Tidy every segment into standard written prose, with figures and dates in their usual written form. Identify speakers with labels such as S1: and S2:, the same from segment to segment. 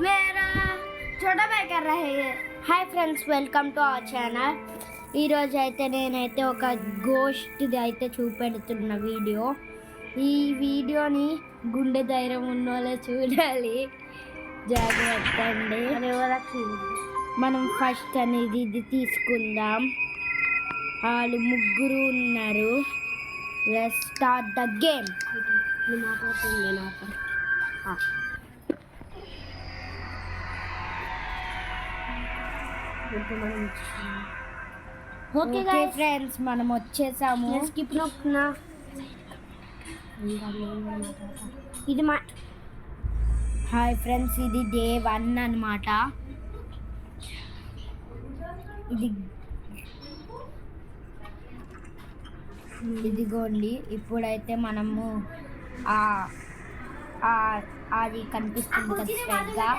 S1: मेरा छोटा भाई कर रहे हैं. Hi friends, welcome to our channel. ఈరోజు అయితే నేనైతే ఒక గోష్ట్ది అయితే చూపెడుతున్న వీడియో. ఈ వీడియోని గుండె ధైర్యం ఉన్న వాళ్ళే చూడాలి, జాగ్రత్త అండి. మనం ఫస్ట్ అనేది ఇది తీసుకుందాం. వాళ్ళు ముగ్గురు ఉన్నారు. Let's start the game. Okay friends, మనం వచ్చేసాము. స్కిప్ నొక్కునా. ఇది మా హాయ్ ఫ్రెండ్స్, ఇది డే 1 అన్నమాట. ఇదిగోండి. ఇప్పుడైతే మనము అది కనిపిస్తుంది కదా స్ట్రైట్గా,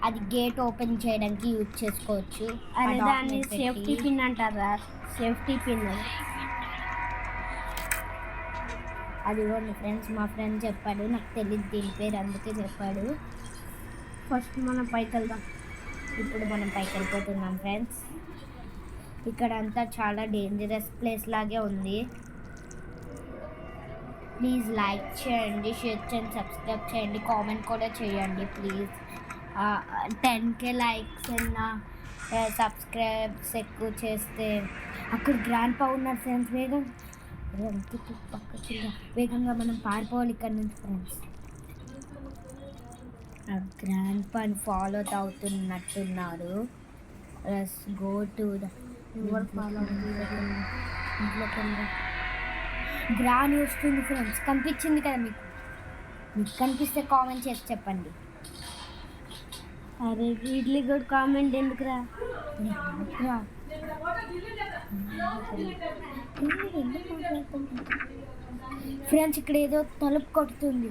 S1: అది గేట్ ఓపెన్ చేయడానికి యూజ్ చేసుకోవచ్చు. అదే దాన్ని సేఫ్టీ పిన్ అంటారా? సేఫ్టీ పిన్ అదిగోండి ఫ్రెండ్స్. మా ఫ్రెండ్ చెప్పాడు, నాకు తెలియదు దీని పేరు, అందుకే చెప్పాడు. ఫస్ట్ మనం పైకి వెళ్దాం. ఇప్పుడు మనం పైకి వెళ్ళిపోతున్నాం ఫ్రెండ్స్. ఇక్కడ అంతా చాలా డేంజరస్ ప్లేస్ లాగే ఉంది. ప్లీజ్ లైక్ చేయండి, షేర్ చేయండి, సబ్స్క్రైబ్ చేయండి, కామెంట్ కూడా చేయండి ప్లీజ్. 10K లైక్స్ అన్న సబ్స్క్రైబ్స్ ఎక్కువ చేస్తే. అక్కడ గ్రాండ్ పా ఉన్నారు ఫ్రెండ్స్. వేగంగా మనం పారిపోవాలి ఇక్కడ నుంచి ఫ్రెండ్స్. గ్రాండ్ పాని ఫాలో అవుతున్నట్టున్నారు. Let's go to the granny వస్తుంది ఫ్రెండ్స్. కనిపించింది కదా మీకు? కనిపిస్తే కామెంట్ చేసి చెప్పండి. అరే వీటికి కూడా కామెంట్ ఎందుకురా? ఫ్రెండ్స్, ఇక్కడ ఏదో తలుపు కొడుతుంది.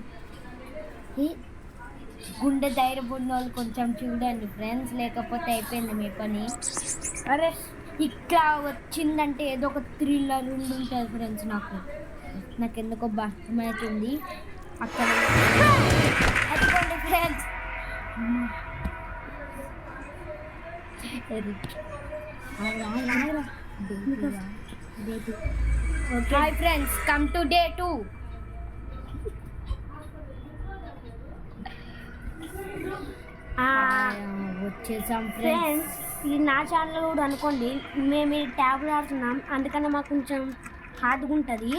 S1: గుండె ధైర్యం ఉన్న వాళ్ళు కొంచెం చూడండి ఫ్రెండ్స్, లేకపోతే అయిపోయింది మీ పని. అరే ఇక్కడ వచ్చిందంటే ఏదో ఒక థ్రిల్లర్ ఉంటుంది ఫ్రెండ్స్. నాకు ఎందుకో భయమవుతుంది. అక్కడ అదిగోండి friends. Hi friends, come to day 2. వచ్చేసాం ఫ్రెండ్స్. ఇది నా ఛానల్ కూడా అనుకోండి. మేము ఈ ట్యాబ్లు ఆడుతున్నాం, అందుకని మాకు కొంచెం హార్డ్గా ఉంటుంది.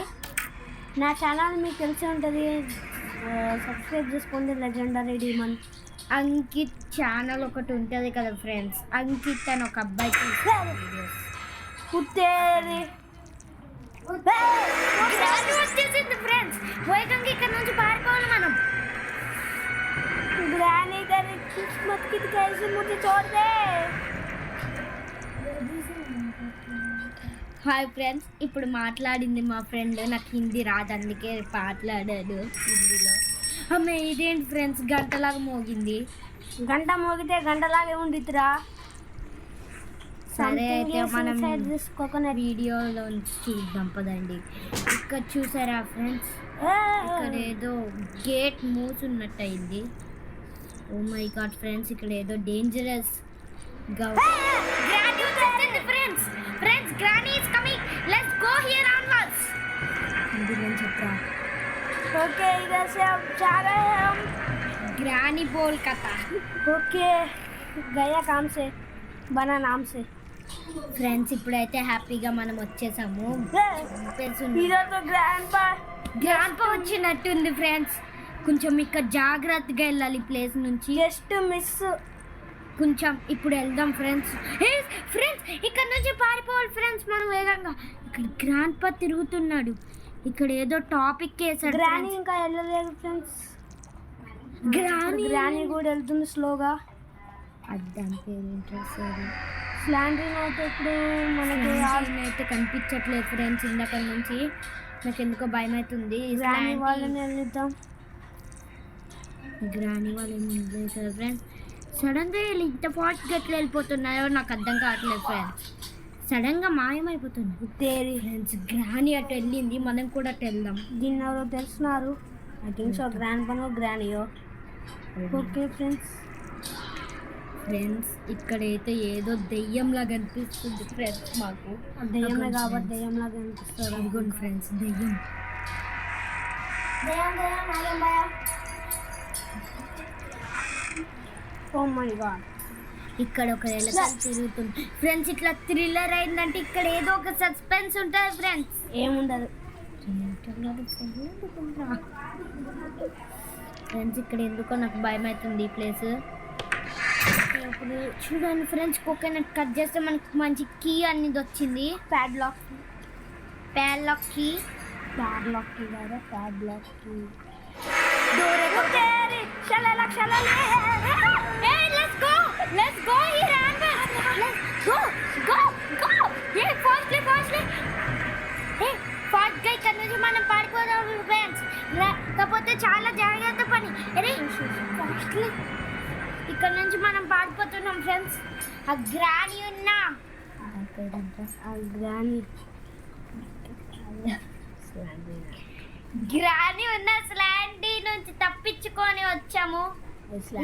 S1: నా ఛానల్ మీకు తెలిసే ఉంటుంది, సబ్స్క్రైబ్ చేసుకోండి. లెజెండరీ డీమన్ అంకిత్ ఛానల్ ఒకటి ఉంటుంది కదా ఫ్రెండ్స్. అంకిత్ అని ఒక అబ్బాయి వచ్చేసింది ఫ్రెండ్స్. వేగంగా ఇక్కడ నుంచి పారిపోవాలి మనం. ग्रानी तेरी किस्मत की कैसे मुझे छोड़ दे. హాయ్ ఫ్రెండ్స్, ఇప్పుడు మాట్లాడింది మా ఫ్రెండ్. నాకు హిందీ రాదు, అందుకే మాట్లాడాడు హిందీలో. అమ్మే ఇదేంటి ఫ్రెండ్స్, గంటలాగా మోగింది. గంట మోగితే గంటలాగే ఉండిద్దిరా. సరే అయితే మనం వీడియోలో చూద్దాం పదండి. ఇక్కడ చూసారా ఫ్రెండ్స్, ఇక్కడ ఏదో గేట్ మూసున్నట్టు అయింది. ఓ మై గాడ్ ఫ్రెండ్స్, ఇక్కడ ఏదో డేంజరస్ ఓకే గ్రాनी बोल कथा. ఓకే గయా కామ్ సే బనా నామ్ సే. ఫ్రెండ్స్, ఇప్పుడైతే హ్యాపీగా మనం వచ్చేసాము. గ్రాండ్ పా వచ్చినట్టుంది ఫ్రెండ్స్. కొంచెం ఇక్కడ జాగ్రత్తగా వెళ్ళాలి ప్లేస్ నుంచి. జస్ట్ మిస్ కొంచెం. ఇప్పుడు వెళ్దాం ఫ్రెండ్స్. ఫ్రెండ్స్, ఇక్కడ నుంచి పారిపోవాలి ఫ్రెండ్స్ మనం వేగంగా. ఇక్కడ గ్రాండ్ పా తిరుగుతున్నాడు. ఇక్కడ ఏదో టాపిక్ వేసాడు. గ్రానీ ఇంకా వెళ్ళలేదు ఫ్రెండ్స్. గ్రానీ కూడా వెళ్తుంది స్లోగా. అర్థం పేరు స్లాండ్రీన్ అయితే ఇప్పుడు మనకి అయితే కనిపించట్లేదు ఫ్రెండ్స్. ఇందాక నుంచి నాకు ఎందుకో భయం అవుతుంది. గ్రానీ వాళ్ళని వెళ్తాం. గ్రానీ వాళ్ళని వెళ్ళేసారు ఫ్రెండ్స్. సడన్గా వీళ్ళు ఇంత ఫాస్ట్గా ఎట్లా వెళ్ళిపోతున్నాయో నాకు అర్థం కావట్లేదు ఫ్రెండ్స్. సడన్గా మాయమైపోతుంది ఫ్రెండ్స్. గ్రానీ అటు వెళ్ళింది, మనం కూడా అటు వెళ్దాం. దీన్ని ఎవరో తెలుసున్నారు. ఐ థింక్ సో గ్రాండ్ పనో గ్రానీయో. Okay friends. ఫ్రెండ్స్ ఇక్కడైతే ఏదో దెయ్యంలా కనిపిస్తుంది ఫ్రెండ్స్ మాకు.
S2: దెయ్యమే కాబట్టి దెయ్యంలాగా కనిపిస్తుంది.
S1: అదిగోండి ఫ్రెండ్స్ దెయ్యం.
S2: ఓ మై గాడ్,
S1: ఇక్కడ ఒక ఎలక తిరుగుతుంది ఫ్రెండ్స్. ఇట్లా థ్రిల్లర్ అయిందంటే ఇక్కడ ఏదో ఒక సస్పెన్స్ ఉంటుంది ఫ్రెండ్స్.
S2: ఏముండదు
S1: ఫ్రెండ్స్. ఇక్కడ ఎందుకో నాకు భయం అవుతుంది ఈ ప్లేస్. చూడండి ఫ్రెండ్స్, కోకోనట్ కట్ చేస్తే మనకి మంచి కీ అనేది వచ్చింది. ప్యాడ్లాక్ కీ కదా, padlock key. Let's go here, Amber. Let's go. Hey, fastly. Hey, fast guy ఇక్కడ నుంచి మనం పారిపోదాం ఫ్రెండ్స్. లేకపోతే చాలా జాగ్రత్త పని. అరే ఫాస్ట్లీ ఇక్కడ నుంచి మనం పారిపోతున్నాం ఫ్రెండ్స్. ఆ గ్రాని ఉన్నా గ్రాని ఉన్న స్లాండీ నుంచి తప్పించుకొని వచ్చాము.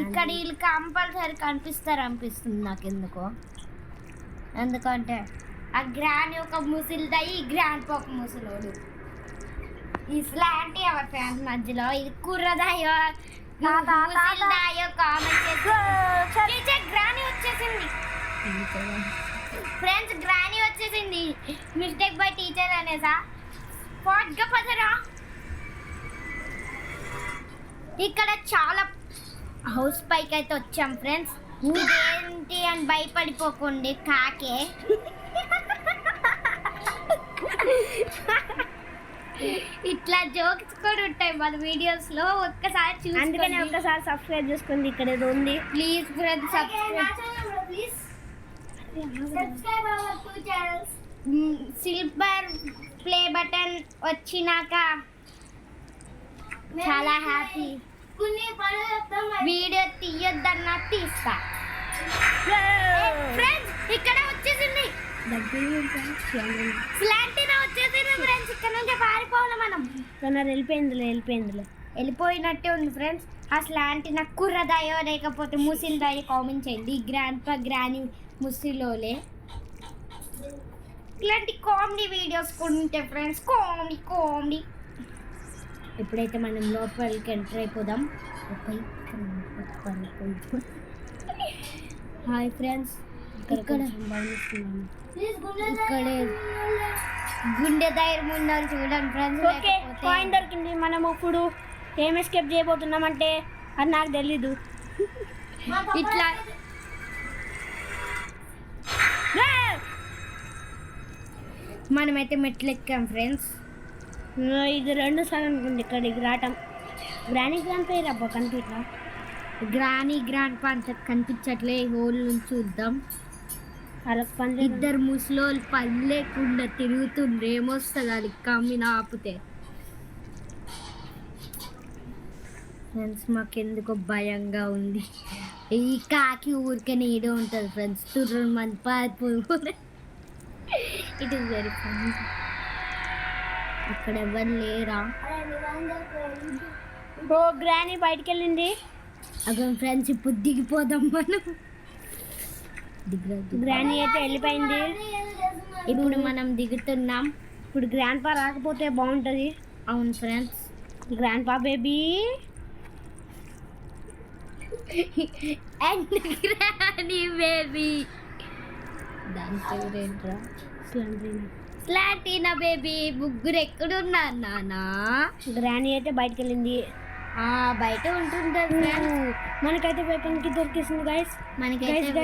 S1: ఇక్కడ వీళ్ళు కంపల్సరీ కనిపిస్తారు అనిపిస్తుంది నాకు ఎందుకంటే ఆ గ్రాని ఒక ముసిలిదాయి, ఈ గ్రాండ్ ఒక ముసలోడు. ఈ స్లాంటీ ఎవరి ఫ్యాన్స్ మధ్యలో ఇది కుర్రదాయో ముసిలిదాయో కామెంట్ చేసి. గ్రాని వచ్చేసింది ఫ్రెండ్స్, గ్రాని వచ్చేసింది. మిస్టేక్ బై టీచర్ అనేసా ఫాట్గా పదరా. ఇక్కడ చాలా హౌస్ పైకి అయితే వచ్చాం ఫ్రెండ్స్. ఇదేంటి అని భయపడిపోకండి, కాకే. ఇట్లా జోక్స్ కూడా ఉంటాయి మన వీడియోస్ లో, ఒక్కసారి చూసి
S2: అందుకనే ఒక్కసారి సబ్స్క్రైబ్ చేసుకోండి. ఇక్కడ ఏదో ఉంది,
S1: please friends subscribe. Silver play button వచ్చినాక చాలా హ్యాపీ. వీడియో తీయొద్దన్నా తీస్తా ఫ్రెండ్స్. ఇక్కడ వచ్చేసింది స్లాంటీనా వచ్చేసింది ఫ్రెండ్స్. ఇక్కడ నుంచి పారిపోవాలి మనం. వెళ్ళిపోయినట్టే ఉంది ఫ్రెండ్స్. ఆ స్లాంటీనా కుర్రదాయో లేకపోతే ముసిలిదాయో కామెంట్ చేయండి. గ్రాని ముసిలోలే ఇట్లాంటి కామెడీ వీడియోస్ కూడా ఉంటాయి ఫ్రెండ్స్. కామెడీ. ఎప్పుడైతే మనం లోపలికి ఎంటర్ అయిపోదాం. హాయ్ ఫ్రెండ్స్, ఇక్కడే గుండె ధైర్యం ఉండాలి చూడండి ఫ్రెండ్స్.
S2: ఓకే, కాయిన్ దొరికింది. మనం ఇప్పుడు ఏం ఎస్కేప్ చేయబోతున్నామంటే అది నాకు తెలీదు.
S1: ఇట్లా మనమైతే మెట్లు ఎక్కాం ఫ్రెండ్స్.
S2: ఇది 2 సార్లు అనుకుంది ఇక్కడికి రావటం. గ్రాండ్ పేరు అబ్బా కనిపించా.
S1: గ్రాండ్ పంచ కనిపించట్లే. హోల్ నుంచి చూద్దాం. ఇద్దరు ముసలోళ్ళు పని లేకుండా తిరుగుతుండ్రు. ఏమొస్తుంది అది కమ్మిన ఆపితే. ఫ్రెండ్స్ మాకెందుకో భయంగా ఉంది. ఈ కాకి ఊరికే నీడే ఉంటుంది ఫ్రెండ్స్. 2 మంది పారిపోయి. It is very funny. ఇక్కడ ఎవరు లేరా?
S2: ఓ గ్రాని బయటికి వెళ్ళింది.
S1: అక్కడ ఫ్రెండ్స్ ఇప్పుడు దిగిపోదాం మనం.
S2: గ్రాని అయితే వెళ్ళిపోయింది.
S1: ఇప్పుడు మనం దిగుతున్నాం.
S2: ఇప్పుడు గ్రాండ్ పా రాకపోతే బాగుంటుంది.
S1: అవును ఫ్రెండ్స్.
S2: గ్రాండ్ పా బేబీ
S1: అండ్ గ్రాని బేబీ. దాని పేరేంట్రా? స్లాంటీనా బేబీ. ముగ్గురు ఎక్కడున్నారు నానా?
S2: గ్రాని అయితే బయటకు వెళ్ళింది.
S1: బయట ఉంటుంది.
S2: మనకైతే వెపన్కి దొరికేసింది గైస్.
S1: మనకైతే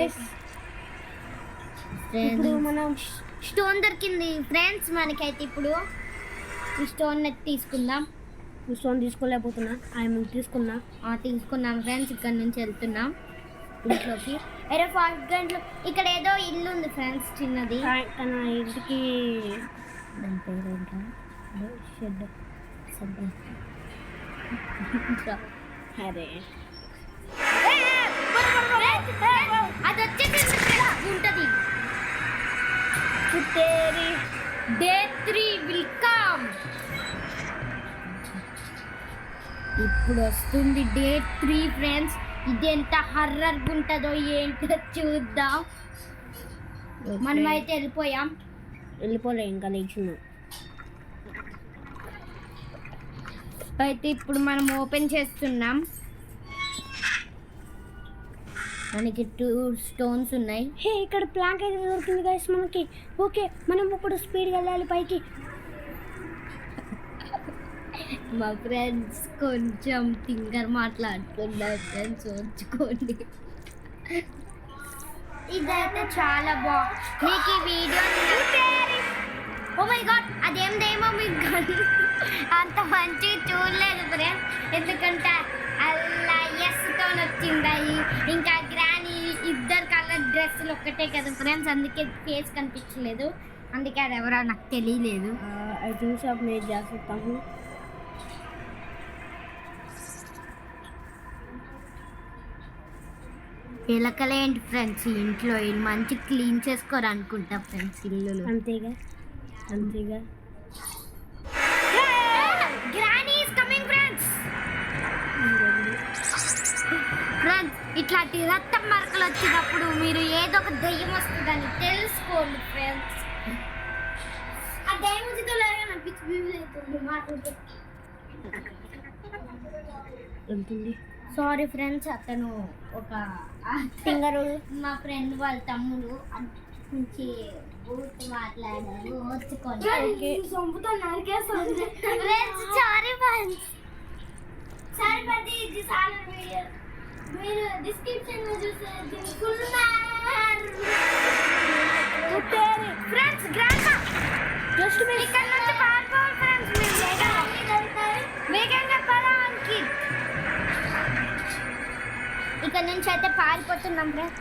S2: ఇప్పుడు మనం
S1: స్టోన్ దొరికింది ఫ్రెండ్స్. మనకైతే ఇప్పుడు ఈ స్టోన్ తీసుకుందాం.
S2: ఈ స్టోన్ తీసుకోలేకపోతున్నా.
S1: తీసుకున్నాం ఫ్రెండ్స్. ఇక్కడ నుంచి వెళ్తున్నాం ఇంట్లోకి. 5 గంటలు. ఇక్కడ ఏదో ఇల్లు ఉంది ఫ్రెండ్స్, చిన్నది.
S2: తన ఇంటికి
S1: దాని పేరేంటా? షెడ్.
S2: అరే
S1: అది వచ్చేసి ఉంటుంది. Day 3 will come. ఇప్పుడు వస్తుంది డే 3 ఫ్రెండ్స్. ఇది ఎంత హర్రర్గా ఉంటుందో ఏంటో చూద్దాం. మనమైతే
S2: వెళ్ళిపోలే ఇంకా లేచున్నాం.
S1: అయితే ఇప్పుడు మనం ఓపెన్ చేస్తున్నాం. మనకి 2 స్టోన్స్ ఉన్నాయి.
S2: హే ఇక్కడ ప్లాంక్ అయితే దొరికింది గైస్ మనకి. ఓకే మనం ఇప్పుడు స్పీడ్గా వెళ్ళాలి పైకి.
S1: మా ఫ్రెండ్స్ కొంచెం థింగర్ మాట్లాడుతున్నారు ఫ్రెండ్స్, వచ్చుకోండి. ఇదైతే చాలా బాగుంది. మీకు ఈ వీడియో ఓ మై గాడ్ అదేమో మీకు అంత మంచిగా చూడలేదు ఫ్రెండ్స్, ఎందుకంటే అలా ఎస్తో వచ్చింది. ఇంకా గ్రానీ ఇద్దరు కలర్ డ్రెస్సులు ఒక్కటే కదా ఫ్రెండ్స్, అందుకే ఫేస్ కనిపించలేదు, అందుకే అది ఎవరో నాకు తెలియలేదు.
S2: ఐటమ్ షాప్ మీద చేస్తాము.
S1: ఎలకలేంటి ఫ్రెండ్స్ ఇంట్లో వీళ్ళు మంచి క్లీన్ చేసుకోరు అనుకుంటా ఫ్రెండ్స్ ఇల్లు.
S2: అంతేగా.
S1: Granny is coming friends. ఇట్లాంటి రక్తం మరకలు వచ్చినప్పుడు మీరు ఏదో ఒక దయ్యం వస్తుందని తెలుసుకోండి ఫ్రెండ్స్. ఆ దయ్యం వచ్చితో నాకు పిచ్చి బీబీ అవుతుంది మాట్లాడుతూ.
S2: వెళ్తుంది.
S1: సారీ ఫ్రెండ్స్, అతను ఒక
S2: సింగరు
S1: మా ఫ్రెండ్ వాళ్ళ తమ్ముడు నుంచి బూత్ మాట్లాడారు, వచ్చుకోండి. సారీ ఫ్రెండ్స్, సారీ పడి ఇది చాలా వీడియో మీరు డిస్క్రిప్షన్ లో చూస్తే ఫ్రెండ్స్ గ్రాండ్ జస్ట్ మీరు ఇక్కడ నుంచి పారిపోవాలి ఫ్రెండ్స్. మీరు వేగంగా పదానికి ఇక్కడ నుంచి అయితే పారిపోతున్నాం ఫ్రెండ్స్.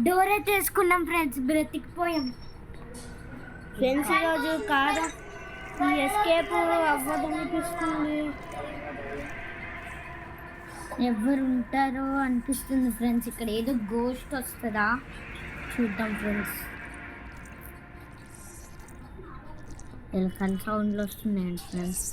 S1: డోర్ అయితే వేసుకున్నాం ఫ్రెండ్స్, బ్రతికిపోయాం
S2: ఫ్రెండ్స్. ఈరోజు కాదు ఎస్కేప్ అవ్వదు అనిపిస్తుంది.
S1: ఎవరు ఉంటారో అనిపిస్తుంది ఫ్రెండ్స్. ఇక్కడ ఏదో గోస్ట్ వస్తుందా చూద్దాం ఫ్రెండ్స్. ఎలకల సౌండ్లు వస్తున్నాయండి ఫ్రెండ్స్.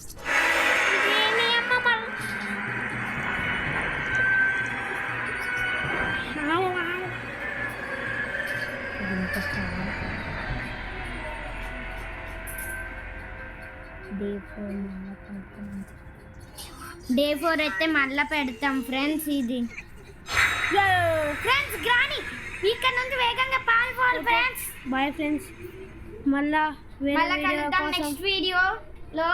S1: డే 4 అయితే మళ్ళీ పెడతాం ఫ్రెండ్స్. ఇది ఫ్రెండ్స్ గ్రానీ ఇక్కడ నుంచి వేగంగా పారిపోవాలి ఫ్రెండ్స్.
S2: బాయ్ ఫ్రెండ్స్, మళ్ళా
S1: కలుద్దాం నెక్స్ట్ వీడియోలో.